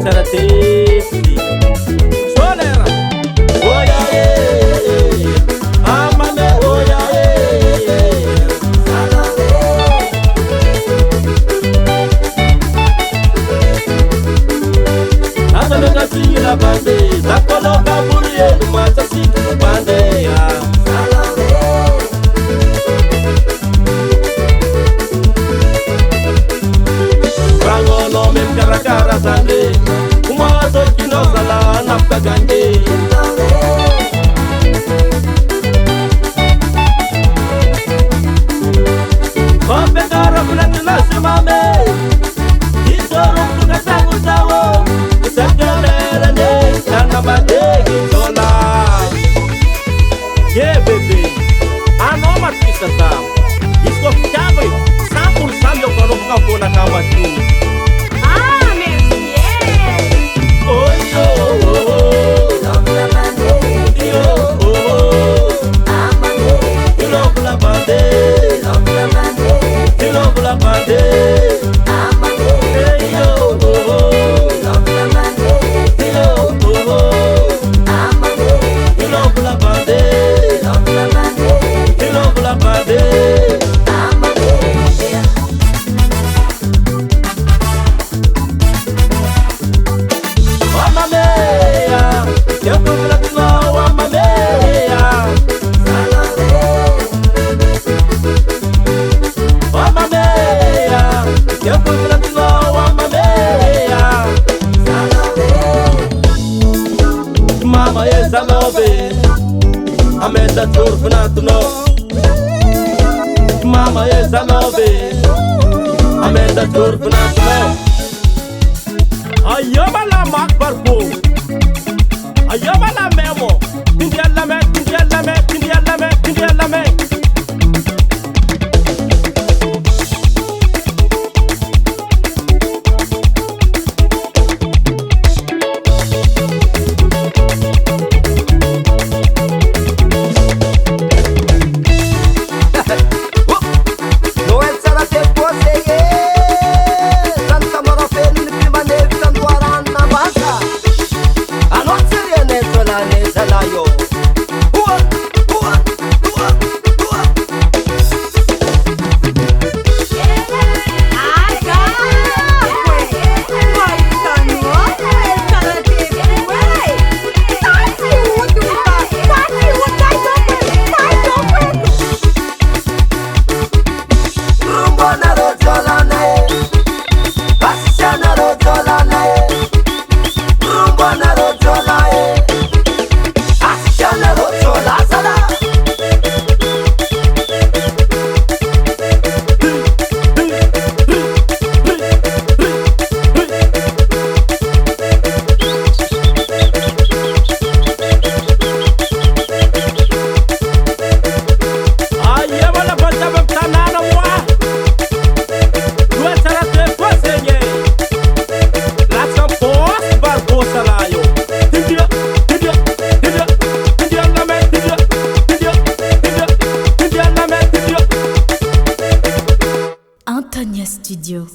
Saratesi Solera Oya Amame oya Asa nega sila bande Zakoloka burie Numata siku bande Rangono mem karakara sande Kumato kino sala napka gande Kompe kara bulan nasi mame Isoro kuka sangu sawo Usakelera ne Sana bade gizola Yeah baby Ano matisa sam Isko kabe Sampul samyo kono kuka kona kama tu Mama yes I love it I made that tour for not to know Mama yes I love it I made that tour for not to know Ayaba la mak barbo Ayaba la memo Tindia la me Tindia la me Tindia la me Tindia la me Antonia Studio.